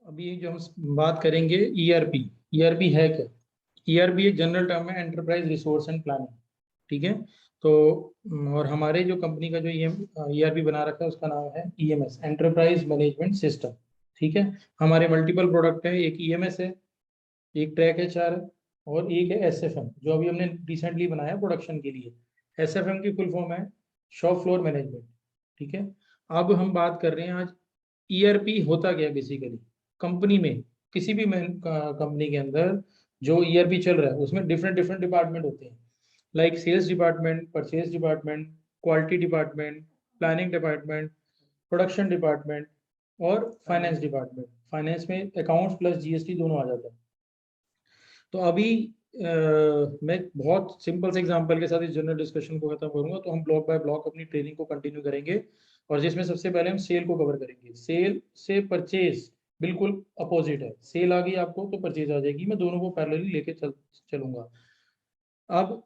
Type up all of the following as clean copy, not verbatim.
अभी जो हम बात करेंगे ईआरपी। ईआरपी है क्या? ईआरपी एक जनरल टर्म है, एंटरप्राइज रिसोर्स एंड प्लानिंग। ठीक है। तो और हमारे जो कंपनी का जो ईआरपी बना रखा है उसका नाम है ईएमएस, एंटरप्राइज मैनेजमेंट सिस्टम। ठीक है। हमारे मल्टीपल प्रोडक्ट है, एक ईएमएस है, एक ट्रैक एचआर है, और एक है एसएफएम जो अभी हमने रिसेंटली बनाया प्रोडक्शन के लिए। एसएफएम की फुल फॉर्म है शॉप फ्लोर मैनेजमेंट। ठीक है। अब हम बात कर रहे हैं आज ईआरपी होता क्या बेसिकली कंपनी में। किसी भी कंपनी के अंदर जो ईआरपी चल रहा है उसमें डिफरेंट डिफरेंट डिपार्टमेंट होते हैं, like sales department, purchase department, quality department, planning department, production department, और फाइनेंस डिपार्टमेंट। फाइनेंस में अकाउंट्स प्लस जीएसटी दोनों आ जाता है। तो अभी मैं बहुत सिंपल से एग्जांपल के साथ इस जनरल डिस्कशन को खत्म करूंगा, तो हम ब्लॉक बाय ब्लॉक अपनी ट्रेनिंग को कंटिन्यू करेंगे। और जिसमें सबसे पहले हम सेल को कवर करेंगे। सेल से परचेज बिल्कुल अपोजिट है, सेल आ गई आपको तो परचेज आ जाएगी, मैं दोनों को पैरेलली लेके चलूंगा। अब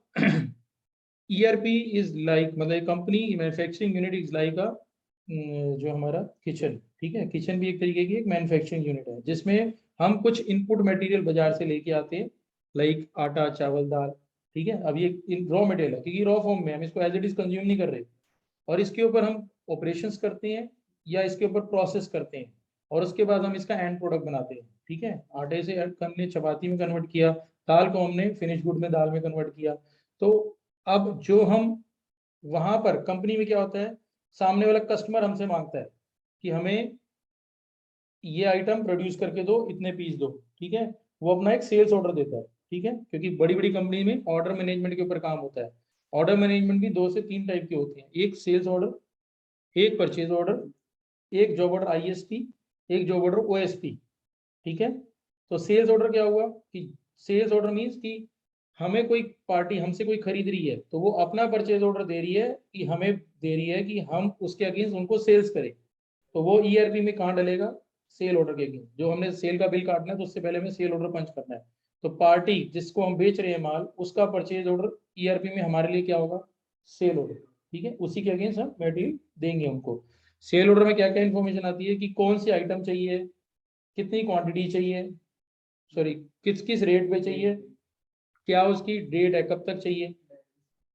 ईआरपी इज लाइक, मतलब company manufacturing unit is like अ जो हमारा किचन। ठीक है, किचन भी एक तरीके की एक मैन्युफैक्चरिंग यूनिट है जिसमें हम कुछ इनपुट मटेरियल बाजार से लेके आते हैं, लाइक आटा, चावल, दाल। ठीक है। अब ये रॉ मटेरियल है क्योंकि रॉ फॉर्म में हम इसको एज इट इज कंज्यूम नहीं कर रहे, और इसके ऊपर हम ऑपरेशंस करते हैं या इसके ऊपर प्रोसेस करते हैं, और उसके बाद हम इसका एंड प्रोडक्ट बनाते हैं। ठीक है। आटे से हमने चपाती में कन्वर्ट किया, दाल को हमने फिनिश गुड में दाल में कन्वर्ट किया। तो अब जो हम वहां पर कंपनी में क्या होता है, सामने वाला कस्टमर हमसे मांगता है कि हमें ये आइटम प्रोड्यूस करके दो, इतने पीस दो। ठीक है। वो अपना एक सेल्स ऑर्डर देता है। ठीक है, क्योंकि बड़ी बड़ी कंपनी में ऑर्डर मैनेजमेंट के ऊपर काम होता है। ऑर्डर मैनेजमेंट भी दो से तीन टाइप के होते हैं, एक सेल्स ऑर्डर, एक परचेज ऑर्डर, एक जॉब ऑर्डर आईएसपी, एक जॉब ऑर्डर ओएसपी। ठीक है। तो सेल्स ऑर्डर क्या हुआ कि सेल्स ऑर्डर मीन्स कि हमें कोई पार्टी हमसे कोई खरीद रही है तो वो अपना परचेज ऑर्डर दे रही है कि हमें दे रही है कि हम उसके अगेंस्ट उनको सेल्स करें। तो वो ईआरपी में कहाँ डलेगा? सेल ऑर्डर के अगेंस्ट। जो हमने सेल का बिल काटना है तो उससे पहले हमें सेल ऑर्डर पंच करना है। तो पार्टी जिसको हम बेच रहे हैं माल, उसका परचेज ऑर्डर ईआरपी में हमारे लिए क्या होगा? Sale order. ठीक है, उसी के अगेंस्ट हम मटेरियल देंगे उनको। सेल ऑर्डर में क्या क्या इन्फॉर्मेशन आती है कि कौन सी आइटम चाहिए, कितनी क्वांटिटी चाहिए, सॉरी किस किस रेट पे चाहिए, क्या उसकी डेट है, कब तक चाहिए।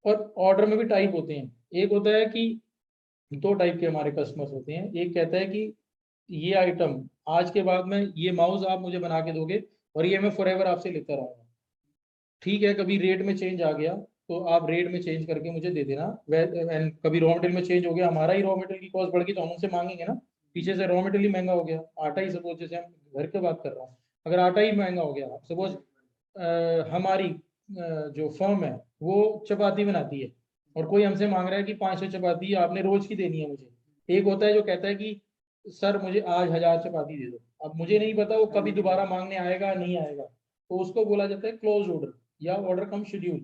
और ऑर्डर में भी टाइप होते हैं। एक होता है कि दो टाइप के हमारे कस्टमर्स होते हैं, एक कहता है कि ये आइटम आज के बाद में ये माउस आप मुझे बना के दोगे और ये मैं फॉरएवर आपसे लेता रहूंगा। ठीक है, कभी रेट में चेंज आ गया तो आप रेट में चेंज करके मुझे दे देना। एंड कभी रॉ मटेरियल में चेंज हो गया, हमारा ही रॉ मटेरियल की कॉस्ट बढ़ गई तो हम उनसे मांगेंगे ना। पीछे से रॉ मटेरियल महंगा हो गया, आटा ही सपोज, जैसे हम घर की बात कर रहा हूँ, अगर आटा ही महंगा हो गया सपोज, हमारी जो फर्म है वो चपाती बनाती है और कोई हमसे मांग रहा है कि 500 चपाती आपने रोज की देनी है मुझे। एक होता है जो कहता है कि सर मुझे आज 1000 चपाती दे दो। अब मुझे नहीं पता वो कभी दोबारा मांगने आएगा नहीं आएगा, तो उसको बोला जाता है क्लोज ऑर्डर या ऑर्डर कम शेड्यूल,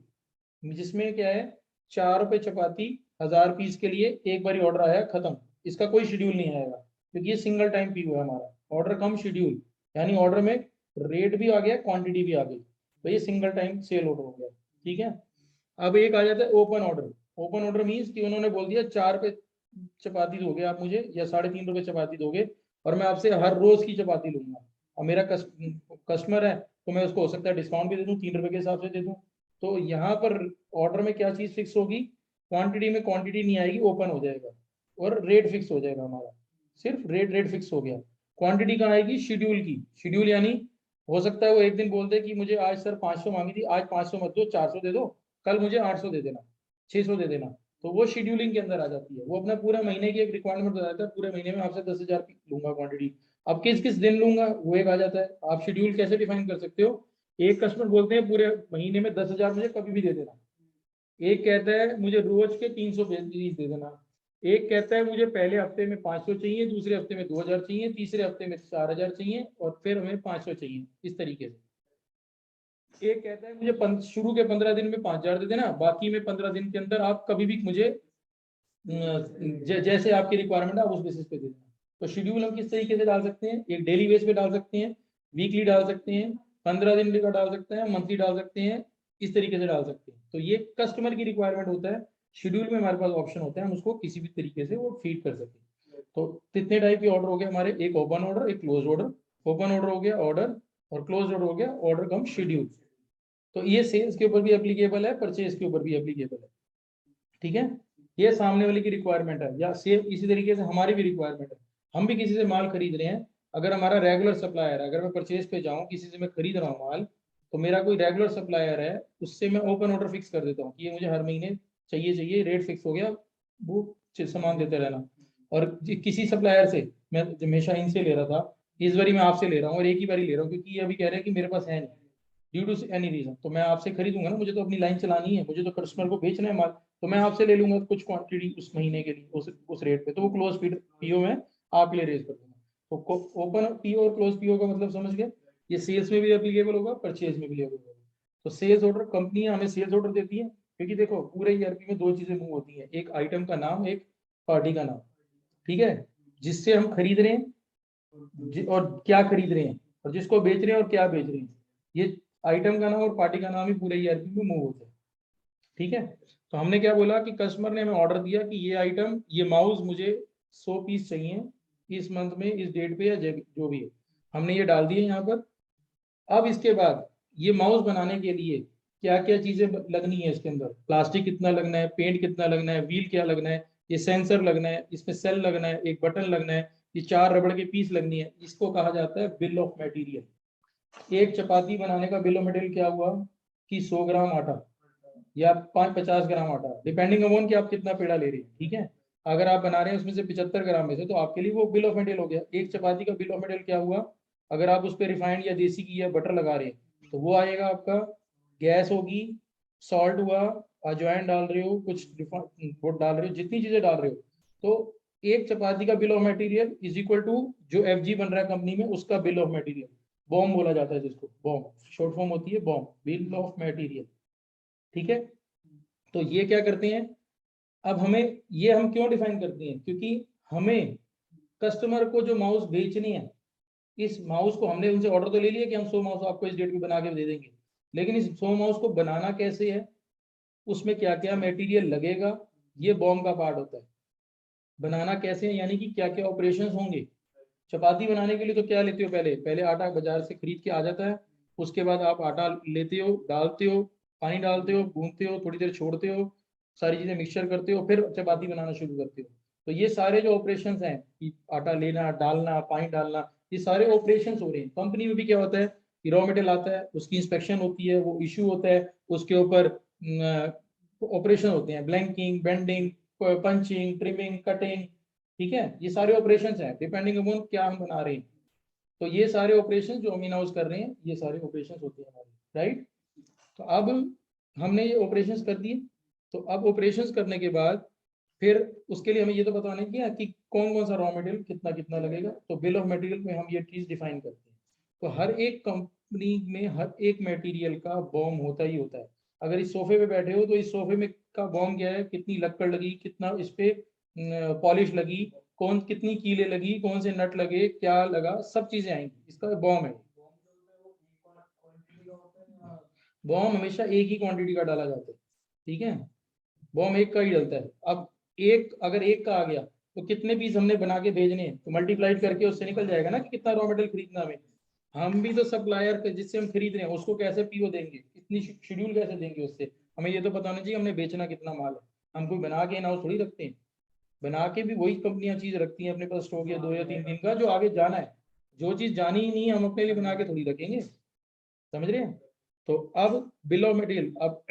जिसमें क्या है, 4 रुपए चपाती 1000 पीस के लिए एक बार ऑर्डर आया खत्म, इसका कोई शेड्यूल नहीं आएगा क्योंकि ये सिंगल टाइम पी हुआ है हमारा। ऑर्डर कम शेड्यूल यानी ऑर्डर में रेट भी आ गया, क्वांटिटी भी आ गई, तो ये सिंगल टाइम सेल ऑर्डर हो गया। ठीक है। अब एक आ जाता है open order. Open order means कि उन्होंने बोल दिया 4 रुपए चपाती दोगे आप मुझे या 3.5 रुपए चपाती दोगे, और मैं आपसे हर रोज की चपाती लूंगा। और मेरा कस्टमर है तो मैं उसको हो सकता है डिस्काउंट भी दे दूं, 3 रुपए के हिसाब से दे दूं। तो यहाँ पर ऑर्डर में क्या चीज फिक्स होगी? क्वांटिटी में क्वांटिटी नहीं आएगी, ओपन हो जाएगा, और रेट फिक्स हो जाएगा हमारा। सिर्फ रेट फिक्स हो गया। क्वांटिटी कहाँ आएगी? शेड्यूल की। शेड्यूल यानी हो सकता है वो एक दिन बोल दे कि मुझे आज सर 500 मांगी थी, आज 500 मत दो, 400 दे दो, कल मुझे 800 दे देना, 600 दे देना। तो वो शेड्यूलिंग के अंदर आ जाती है। वो अपना पूरा महीने की एक रिक्वायरमेंट बताता है, पूरे महीने में आपसे 10,000 लूंगा क्वांटिटी। अब किस किस दिन लूंगा वो एक आ जाता है। आप शेड्यूल कैसे डिफाइन कर सकते हो? एक कस्टमर बोलते हैं पूरे महीने में 10,000 मुझे कभी भी दे देना। एक कहता है मुझे रोज के 300 पीस दे देना। एक कहता है मुझे पहले हफ्ते में 500 चाहिए, दूसरे हफ्ते में 2,000 चाहिए, तीसरे हफ्ते में 4,000 चाहिए, और फिर हमें 500 चाहिए, इस तरीके से। एक कहता है मुझे शुरू के 15 दिन में 5,000 दे देना, बाकी में 15 दिन के अंदर आप कभी भी मुझे जैसे आपकी रिक्वायरमेंट है आप उस बेसिस पे दे देना। तो शेड्यूल हम किस तरीके से डाल सकते हैं? एक डेली बेस पे डाल सकते हैं, वीकली डाल सकते हैं, 15 दिन का डाल सकते हैं, मंथली डाल सकते हैं, इस तरीके से डाल सकते हैं। तो ये कस्टमर की रिक्वायरमेंट होता है। शेड्यूल में हमारे पास ऑप्शन होता है, हम उसको किसी भी तरीके से वो फीड कर सकें। तो कितने टाइप के ऑर्डर हो गए हमारे? एक ओपन ऑर्डर, एक क्लोज ऑर्डर, ओपन ऑर्डर हो गया ऑर्डर, और क्लोज ऑर्डर हो गया ऑर्डर कम शेड्यूल। तो ये सेल्स के ऊपर भी एप्लीकेबल है, परचेज के ऊपर भी एप्लीकेबल है, ठीक है। ये सामने वाले की रिक्वायरमेंट है, या सेम इसी तरीके से हमारी भी रिक्वायरमेंट है। हम भी किसी से माल खरीद रहे हैं, अगर हमारा रेगुलर सप्लायर है, अगर मैं परचेज पे जाऊँ किसी से मैं खरीद रहा हूँ माल, तो मेरा कोई रेगुलर सप्लायर है, उससे मैं ओपन ऑर्डर फिक्स कर देता हूँ कि ये मुझे हर महीने चाहिए, रेट फिक्स हो गया, वो सामान देते रहना। और किसी सप्लायर से मैं हमेशा इनसे ले रहा था, इस बारी मैं आपसे ले रहा हूँ, और एक ही बारी ले रहा हूँ क्योंकि ये अभी कह रहे हैं कि मेरे पास है नहीं, ड्यू टू एनी रीजन, तो मैं आपसे खरीदूंगा ना, मुझे तो अपनी लाइन चलानी है, मुझे तो कस्टमर को बेचना है माल, तो मैं आपसे ले लूंगा कुछ क्वांटिटी उस महीने के लिए उस रेट पे, तो वो क्लोज पीओ में आपके लिए रेज कर दूंगा। तो ओपन पीओ और क्लोज पीओ का मतलब समझ गए, ये सेल्स में भी एप्लीकेबल होगा, परचेज में भी एप्लीकेबल होगा। तो सेल्स ऑर्डर, कंपनियां हमें सेल्स ऑर्डर देती है, क्योंकि देखो पूरे ईआरपी में दो चीजें मूव होती है, एक आइटम का नाम, एक पार्टी का नाम, ठीक है, जिससे हम खरीद रहे हैं और क्या खरीद रहे हैं, और जिसको बेच रहे हैं और क्या बेच रहे हैं, ये आइटम का नाम और पार्टी का नाम ही पूरे ईआरपी में मूव होते हैं, ठीक है। तो हमने क्या बोला कि कस्टमर ने हमें ऑर्डर दिया कि ये आइटम, ये माउस मुझे 100 पीस चाहिए इस मंथ में, इस डेट पे, या जो भी है, हमने ये डाल दिए यहाँ पर। अब इसके बाद ये माउस बनाने के लिए क्या क्या चीजें लगनी है, इसके अंदर प्लास्टिक कितना लगना है, पेंट कितना लगना है, व्हील क्या लगना है, ये सेंसर लगना है, इसमें सेल लगना है, एक बटन लगना है, ये 4 रबड़ के पीस लगनी है, इसको कहा जाता है बिल ऑफ मटेरियल। एक चपाती बनाने का बिल ऑफ मटेरियल क्या हुआ कि 100 ग्राम आटा या 50 ग्राम आटा, डिपेंडिंग अपॉन कि आप कितना पेड़ा ले रहे हैं, ठीक है। अगर आप बना रहे हैं उसमें से 75 ग्राम में से, तो आपके लिए वो बिल ऑफ मटेरियल हो गया। एक चपाती का बिल ऑफ मटेरियल क्या हुआ, अगर आप उस पर रिफाइंड या देसी घी या बटर लगा रहे हैं, तो वो आएगा आपका, गैस होगी, सॉल्ट हुआ, अजवाइन डाल रहे हो, कुछ वो डाल रहे हो, जितनी चीजें डाल रहे हो, तो एक चपाती का bill of material is equal to जो एफजी बन रहा है कंपनी में उसका बिल ऑफ मटेरियल, बॉम बोला जाता है जिसको, बॉम शॉर्ट फॉर्म होती है, बॉम, बिल ऑफ मटेरियल, ठीक है। तो ये क्या करते हैं, अब हमें ये हम क्यों डिफाइन करते हैं, क्योंकि हमें कस्टमर को जो माउस बेचने हैं, इस माउस को हमने उनसे ऑर्डर तो ले लिया कि हम 100 माउस आपको इस डेट पे बना के दे देंगे, लेकिन इस 100 माउस को बनाना कैसे है, उसमें क्या क्या मटेरियल लगेगा, ये बॉम्ब का पार्ट होता है। बनाना कैसे है यानी कि क्या क्या ऑपरेशन होंगे। चपाती बनाने के लिए तो क्या लेते हो, पहले पहले आटा बाजार से खरीद के आ जाता है, उसके बाद आप आटा लेते हो, डालते हो, पानी डालते हो, गूंथते हो, थोड़ी देर छोड़ते हो, सारी चीजें मिक्सचर करते हो, फिर चपाती बनाना शुरू करते हो। तो ये सारे जो ऑपरेशंस हैं कि आटा लेना, डालना, पानी डालना, ये सारे ऑपरेशंस हो रहे हैं। कंपनी में भी क्या होता है कि रॉ मटेरियल आता है, उसकी इंस्पेक्शन होती है, वो इशू होता है, उसके ऊपर ऑपरेशन होते हैं, blanking, bending, punching, trimming, cutting, ठीक है। ये सारे ऑपरेशंस हैं डिपेंडिंग अपॉन क्या हम बना रहे हैं। तो ये सारे ऑपरेशन जो हम इन हाउस कर रहे हैं, ये सारे ऑपरेशंस होते हैं हमारे, राइट। तो अब हमने ये ऑपरेशंस कर दिए, तो अब ऑपरेशंस करने के बाद फिर उसके लिए हमें ये तो बताना है कि कौन कौन सा रॉ मटेरियल कितना कितना लगेगा। तो बिल ऑफ मटेरियल में हम ये चीज डिफाइन करते हैं। तो हर एक कंपनी में हर एक मटेरियल का बॉम होता ही होता है। अगर इस सोफे पे बैठे हो तो इस सोफे में का बॉम क्या है, कितनी लक्कड़ लगी, कितना इस पे पॉलिश लगी, कौन कितनी कीले लगी, कौन से नट लगे, क्या लगा, सब चीजें आएंगी, इसका बॉम है। बॉम हमेशा एक ही क्वांटिटी का डाला जाता है, ठीक है, बॉम एक का ही डलता है। अब एक अगर एक का आ गया तो कितने पीस हमने बना के भेजने हैं, तो मल्टीप्लाइड करके उससे निकल जाएगा ना कि कितना रॉ मटेरियल खरीदना हमें। हम भी तो सप्लायर जिससे हम खरीद रहे हैं उसको कैसे पीओ देंगे, इतनी शेड्यूल कैसे देंगे उससे, हमें ये तो बताना चाहिए हमने बेचना कितना माल है। हम कोई बना के इन हाउस थोड़ी रखते हैं, बना के भी वही कंपनियां चीज रखती हैं अपने पास स्टॉक, या 2 या 3 दिन का जो आगे जाना है। जो चीज जानी ही नहीं है हम अपने लिए बना के थोड़ी रखेंगे, समझ रहे हैं। तो अब बिल ऑफ मटेरियल, अब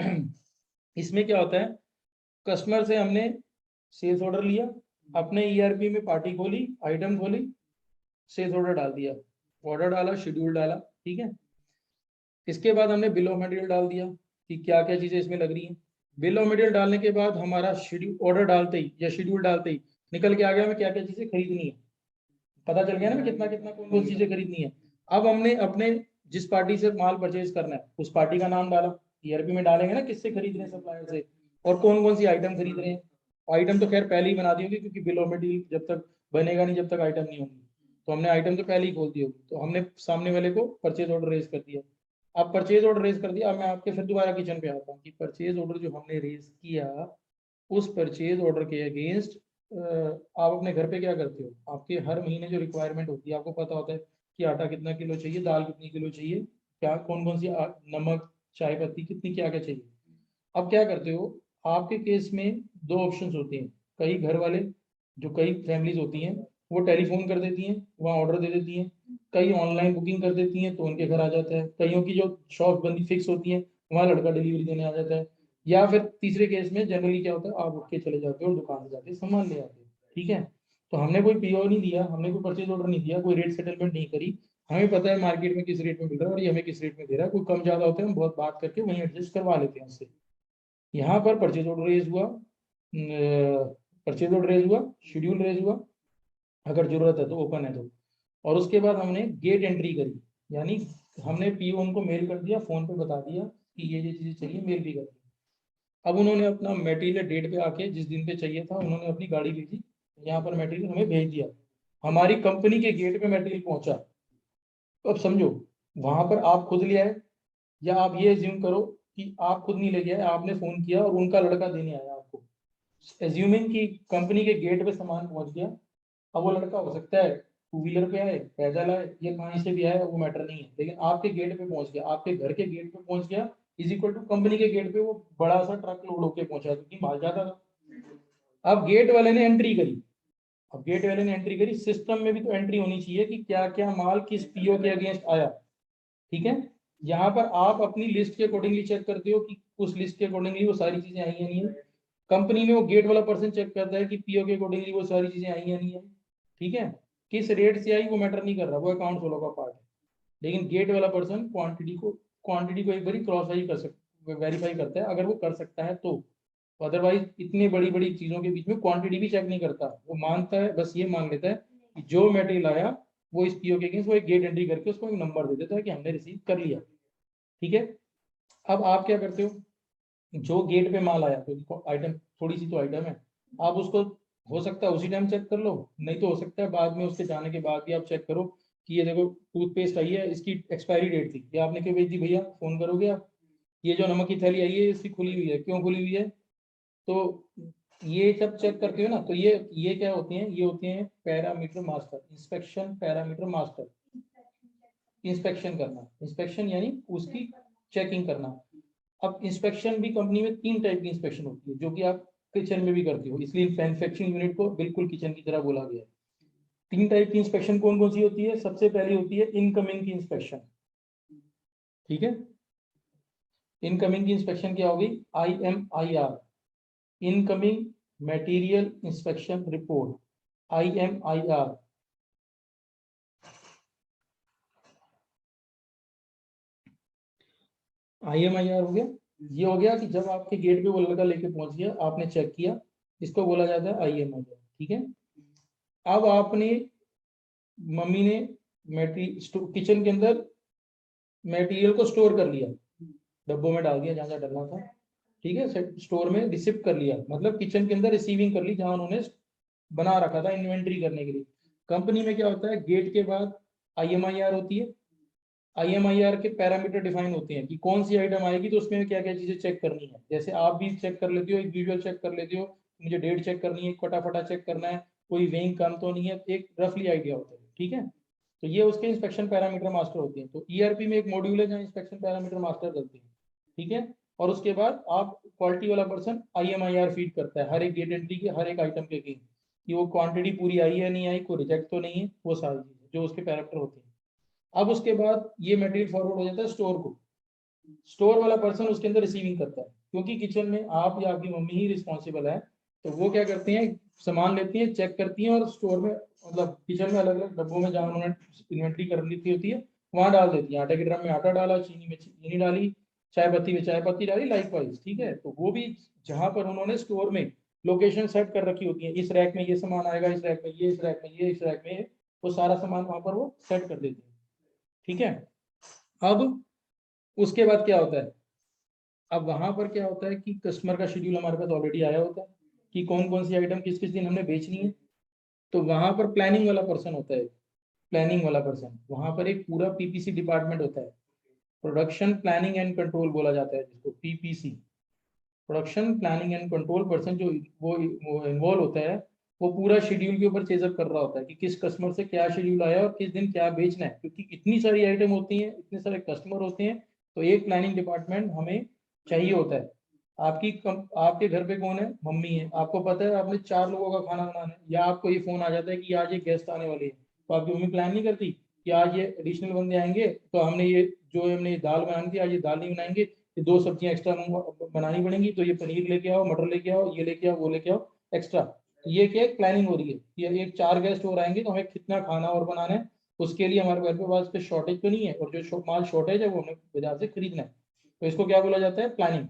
इसमें क्या होता है, कस्टमर से हमने सेल्स ऑर्डर लिया, अपने ईआरपी में पार्टी खोली, आइटम खोली, सेल्स ऑर्डर डाल दिया, ऑर्डर डाला, शेड्यूल डाला, ठीक है। इसके बाद हमने बिल ऑफ मटेरियल डाल दिया कि क्या क्या चीजें इसमें लग रही हैं। बिल ऑफ मटेरियल डालने के बाद हमारा शेड्यूल, ऑर्डर डालते ही या शेड्यूल डालते ही निकल के आ गया हमें क्या क्या चीजें खरीदनी है, पता चल गया ना मैं कितना कितना कौन कौन चीजें खरीदनी है। अब हमने अपने जिस पार्टी से माल परचेज करना है उस पार्टी का नाम डाला, ईआरपी में डालेंगे ना किससे खरीद रहे हैं, सप्लायर से, और कौन कौन सी आइटम खरीद रहे हैं। आइटम तो खैर पहले ही बना दी होगी क्योंकि बिल ऑफ मटेरियल जब तक बनेगा नहीं जब तक आइटम नहीं होगी, तो हमने आइटम तो पहले ही खोल दी होगी। तो हमने सामने वाले को परचेज ऑर्डर रेज कर दिया। अब परचेज ऑर्डर रेज कर दिया, अब मैं आपके फिर दोबारा किचन पे आता हूँ कि परचेज ऑर्डर जो हमने रेज किया, उस परचेज ऑर्डर के अगेंस्ट आप अपने घर पे क्या करते हो, आपके हर महीने जो रिक्वायरमेंट होती है आपको पता होता है कि आटा कितना किलो चाहिए, दाल कितनी किलो चाहिए, क्या कौन कौन सी नमक, चाय पत्ती कितनी, क्या क्या चाहिए। अब क्या करते हो, आपके केस में दो ऑप्शंस होते हैं। कई घर वाले, जो कई फैमिलीज होती हैं, वो टेलीफोन कर देती हैं, वहाँ ऑर्डर दे देती हैं। कई ऑनलाइन बुकिंग कर देती हैं तो उनके घर आ जाता है। कईयों की जो शॉप बंदी फिक्स होती है, वहाँ लड़का डिलीवरी देने आ जाता है। या फिर तीसरे केस में जनरली क्या होता है, आप उठ के चले जाते हो और दुकान से जाके सामान ले आते हो। ठीक है, तो हमने कोई पीओ नहीं दिया, हमने कोई परचेज ऑर्डर नहीं दिया, कोई रेट सेटलमेंट नहीं करी। हमें पता है मार्केट में किस रेट में मिल रहा है और ये हमें किस रेट में दे रहा है। कोई कम ज्यादा होता है हम बहुत बात करके वहीं एडजस्ट करवा लेते हैं उससे। यहाँ पर परचेज ऑर्डर रेज हुआ, परचेज ऑर्डर रेज हुआ, शेड्यूल रेज हुआ, अगर जरूरत है तो, ओपन है तो। और उसके बाद हमने गेट एंट्री करी, यानी हमने पीओ उनको मेल कर दिया, फोन पे बता दिया कि ये चीजें चाहिए, मेल भी कर दी। अब उन्होंने अपना मटेरियल डेट पे आके, जिस दिन पे चाहिए था, उन्होंने अपनी गाड़ी भेजी, यहाँ पर मटेरियल हमें भेज दिया। हमारी कंपनी के गेट पे मटेरियल पहुंचा। तो अब समझो, वहां पर आप खुद ले आए, या आप ये एज्यूम करो कि आप खुद नहीं लेके आए, आपने फोन किया और उनका लड़का देने आया आपको। एज्यूमिंग कि कंपनी के गेट पे सामान पहुंच गया। अब वो लड़का हो सकता है टू व्हीलर पे आए, पैदल आए, या कहीं से भी आए, वो मैटर नहीं है, लेकिन आपके गेट पे पहुंच गया, आपके घर के गेट पे पहुंच गया, इज इक्वल टू कंपनी के गेट पे वो बड़ा सा ट्रक लोड होके पहुंचा, क्योंकि माल ज्यादा था। अब गेट वाले ने एंट्री करी। अब गेट वाले ने एंट्री करी, सिस्टम में भी तो एंट्री होनी चाहिए कि क्या क्या माल किस पीओ के अगेंस्ट आया। ठीक है, यहाँ पर आप अपनी लिस्ट के अकॉर्डिंगली चेक करते हो कि उस लिस्ट के अकॉर्डिंगली वो सारी चीजें आई या नहीं है। कंपनी में वो गेट वाला पर्सन चेक करता है कि पीओ के अकॉर्डिंगली वो सारी चीजें आई या नहीं है। ठीक है, किस रेट से आई वो मैटर नहीं कर रहा, वो अकाउंट सोलो का पार्ट है। लेकिन गेट वाला पर्सन क्वांटिटी को एक बार क्रॉस कर सकता, वेरीफाई करता है, अगर वो कर सकता है तो। अदरवाइज इतनी बड़ी बड़ी चीजों के बीच में क्वांटिटी भी चेक नहीं करता, वो मानता है, बस ये मान लेता है कि जो मटेरियल आया वो इस पीओ के अगेंस्ट, वो एक गेट एंट्री करके उसको एक नंबर दे देता है कि हमने रिसीव कर लिया। ठीक है, अब आप क्या करते हो, जो गेट पे माल आया, तो आइटम थोड़ी सी तो आइटम है, आप उसको हो सकता है उसी टाइम चेक कर लो, नहीं तो हो सकता है बाद में उसके जाने के बाद भी आप चेक करो कि ये देखो टूथपेस्ट आई है, इसकी एक्सपायरी डेट थी, ये आपने क्यों भेज दी भैया, फोन करोगे आप। ये जो नमक की थैली आई है, इसकी खुली हुई है, क्यों खुली हुई है। तो ये जब चेक करते हो ना, तो ये क्या होते हैं, ये होते हैं parameter master, inspection parameter master. Inspection करना, इंस्पेक्शन यानी उसकी चेकिंग करना। अब इंस्पेक्शन भी कंपनी में तीन टाइप की इंस्पेक्शन होती है, जो कि आप किचन में भी करते हो, इसलिए मैन्युफैक्चरिंग यूनिट को बिल्कुल किचन की तरह बोला गया है। तीन टाइप की इंस्पेक्शन कौन कौन सी होती है, सबसे पहली होती है इनकमिंग की इंस्पेक्शन। ठीक है, इनकमिंग की इंस्पेक्शन क्या होगी, IMIR, incoming material inspection report, IMIR। IMIR हो गया, ये हो गया कि जब आपके गेट पे वो लड़का लेके पहुंच गया, आपने चेक किया, इसको बोला जाता है IMIR। ठीक है, अब आपने, मम्मी ने मटेरियल किचन के अंदर मटेरियल को स्टोर कर लिया, डब्बों में डाल दिया जहां जहां डालना था। ठीक है, स्टोर में रिसिप्ट कर लिया, मतलब किचन के अंदर रिसीविंग कर ली, जहां उन्होंने बना रखा था इन्वेंट्री करने के लिए। कंपनी में क्या होता है, गेट के बाद IMIR होती है। IMIR के पैरामीटर डिफाइन होते हैं कि कौन सी आइटम आएगी तो उसमें क्या क्या चीजें चेक करनी है। जैसे आप भी चेक कर लेते हो, एक विजुअल चेक कर लेते हो, मुझे डेट चेक करनी है, फटाफटा चेक करना है, कोई वेइंग कम तो नहीं है, एक रफली आइडिया होता है। ठीक है, तो ये उसके इंस्पेक्शन पैरामीटर मास्टर होते हैं। तो ERP में एक मॉड्यूल है जहाँ इंस्पेक्शन पैरामीटर मास्टर करते हैं। ठीक है, और उसके बाद आप क्वालिटी वाला पर्सन IMIR फीड करता है हर एक गेट एंट्री के हर एक आइटम के अगेंस्ट, कि वो क्वांटिटी पूरी आई है नहीं आई, कोई रिजेक्ट तो नहीं है, वो सारी चीजें जो उसके पैरामीटर होते हैं। अब उसके बाद ये मटेरियल फॉरवर्ड हो जाता है स्टोर को। स्टोर वाला पर्सन उसके अंदर रिसीविंग करता है, क्योंकि किचन में आप या आपकी मम्मी ही रिस्पॉन्सिबल है। तो वो क्या करती हैं, सामान लेती है, चेक करती हैं, और स्टोर में, मतलब किचन में अलग अलग डब्बों में जहाँ उन्होंने इन्वेंट्री कर ली होती है, वहां डाल देती है। आटे के ड्रम में आटा डाला, चीनी में चीनी डाली, चाय पत्ती में चाय पत्ती डाली, लाइक वाइज। ठीक है, तो वो भी जहां पर उन्होंने स्टोर में लोकेशन सेट कर रखी होती है, इस रैक में ये सामान आएगा, इस रैक में ये, इस रैक में ये, इस रैक में ये, वो सारा सामान वहां पर वो सेट कर देते हैं। ठीक है, अब उसके बाद क्या होता है, अब वहां पर क्या होता है कि कस्टमर का शेड्यूल हमारे पास ऑलरेडी आया होता है कि कौन कौन सी आइटम किस किस दिन हमने बेचनी है। तो वहां पर प्लानिंग वाला पर्सन होता है, प्लानिंग वाला पर्सन, वहां पर एक पूरा PPC डिपार्टमेंट होता है, प्रोडक्शन प्लानिंग एंड कंट्रोल बोला जाता है जिसको, PPC, production planning and control person, जो वो इन्वॉल्व होता है वो पूरा शेड्यूल के ऊपर चेजअप कर रहा होता है कि किस कस्टमर से क्या शेड्यूल आया और किस दिन क्या बेचना है, क्योंकि इतनी सारी आइटम होती हैं, इतने सारे कस्टमर होते हैं, तो एक प्लानिंग डिपार्टमेंट हमें चाहिए होता है। आपके घर पे कौन है? मम्मी है, आपको पता है आपने 4 लोगों का खाना बनाना है, या आपको ये फोन आ जाता है कि आज ये गेस्ट आने वाले हैं, तो आपकी मम्मी प्लान नहीं करती कि आज ये एडिशनल बंदे आएंगे, तो हमने ये दाल बनानी थी, आज ये दाल नहीं बनाएंगे, ये 2 सब्जियां एक्स्ट्रा बनानी पड़ेंगी, तो ये पनीर लेके आओ, मटर लेके आओ, ये लेके आओ, वो लेके आओ एक्स्ट्रा। ये क्या प्लानिंग हो रही है, ये एक 4 गेस्ट और आएंगे तो हमें कितना खाना और बनाना है, उसके लिए हमारे घर पे पास पे शॉर्टेज तो नहीं है, और जो माल शॉर्टेज है वो हमें बाजार से खरीदना है, तो इसको क्या बोला जाता है? प्लानिंग।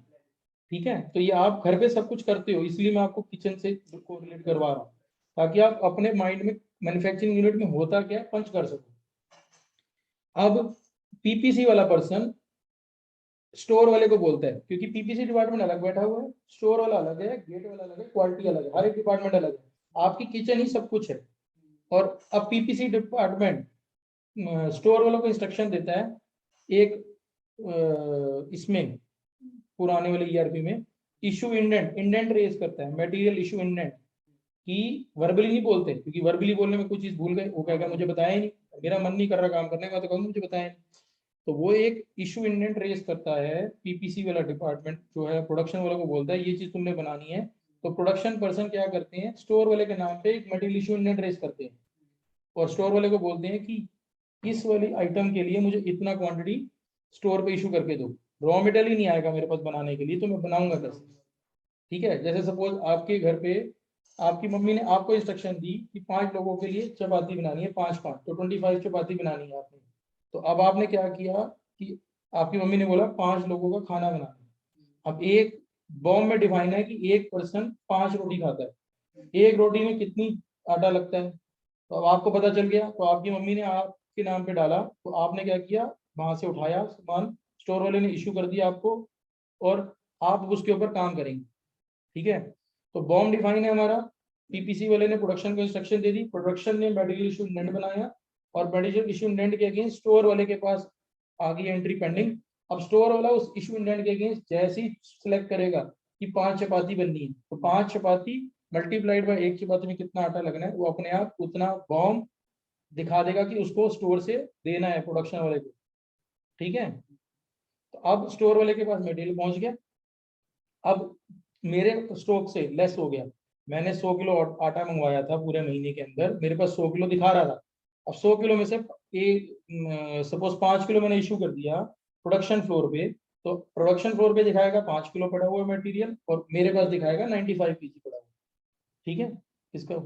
ठीक है, तो ये आप घर पे सब कुछ करते हो, इसलिए मैं आपको किचन से कोरिलेट करवा रहा हूँ, ताकि आप अपने माइंड में मैन्युफैक्चरिंग यूनिट में होता क्या है पंच कर सको। अब पीपीसी वाला पर्सन स्टोर वाले को बोलता है, क्योंकि पीपीसी डिपार्टमेंट अलग बैठा हुआ है, स्टोर वाला अलग है, गेट वाला अलग है, क्वालिटी अलग है, हर एक डिपार्टमेंट अलग है, आपकी किचन ही सब कुछ है। और अब पीपीसी डिपार्टमेंट स्टोर वालों को इंस्ट्रक्शन देता है, एक इसमें पुराने वाले ईआरपी में इशू इंडेंट इंडेंट रेज करता है, मटेरियल इशू इंडेंट, कि वर्बली नहीं बोलते, क्योंकि वर्बली बोलने में कुछ चीज भूल गए, वो कहेगा मुझे बताया ही नहीं, मेरा मन नहीं कर रहा काम करने का, तो कहूँगा मुझे बताया नहीं। तो वो एक इशू इंडेंट रेज करता है, पीपीसी वाला डिपार्टमेंट जो है प्रोडक्शन वालों को बोलता है ये चीज तुमने बनानी है, तो प्रोडक्शन पर्सन क्या करते हैं, स्टोर वाले के नाम पे एक मटेरियल इशू इंडेंट रेज करते हैं, और स्टोर वाले को बोलते हैं कि इस वाली आइटम के लिए मुझे इतना क्वांटिटी स्टोर पे इशू करके दो, रॉ मटेरियल ही नहीं आएगा मेरे पास बनाने के लिए, तो मैं बनाऊंगा कैसे? ठीक है, जैसे सपोज आपके घर पे आपकी मम्मी ने आपको इंस्ट्रक्शन दी कि 5 लोगों के लिए चपाती बनानी है, 5-5, तो 25 चपाती बनानी है आपने। तो अब आपने क्या किया कि आपकी मम्मी ने बोला 5 लोगों का खाना बनाना है। अब एक बॉम्ब में डिफाइन है कि एक पर्सन 5 रोटी खाता है, एक रोटी में कितनी आटा लगता है, तो अब आपको पता चल गया, तो आपकी मम्मी ने आपके नाम पे डाला, तो आपने क्या किया, वहां से उठाया सामान, स्टोर वाले ने इशू कर दिया आपको, और आप उसके ऊपर काम करेंगे। ठीक है, तो बॉम्ब डिफाइन है हमारा, पीपीसी वाले ने प्रोडक्शन को इंस्ट्रक्शन दे दी, प्रोडक्शन ने मटेरियल इशू इंडेंट बनाया, और मटेरियल इशू इंडेंट के अगेंस्ट स्टोर वाले के पास आ गई एंट्री पेंडिंग। अब स्टोर वाला उस इशू इंडेंट के अगेंस्ट जैसे ही सिलेक्ट करेगा कि 5 चपाती बननी है, तो 5 चपाती मल्टीप्लाइड बाय 1 चपाती में कितना आटा लगना है, वो अपने आप उतना बॉम्ब दिखा देगा कि उसको स्टोर से देना है प्रोडक्शन वाले को। ठीक है, तो अब स्टोर वाले के पास मटेरियल पहुंच गया, अब मेरे स्टॉक से लेस हो गया, मैंने 100 किलो आटा मंगवाया था पूरे महीने के अंदर, मेरे पास 100 किलो दिखा रहा था, अब 100 किलो में से एक सपोज 5 किलो मैंने इशू कर दिया प्रोडक्शन फ्लोर पे, तो प्रोडक्शन फ्लोर पे दिखाएगा 5 किलो पड़ा हुआ मटेरियल, और मेरे पास दिखाएगा 95 केजी पड़ा हुआ। ठीक है, इसका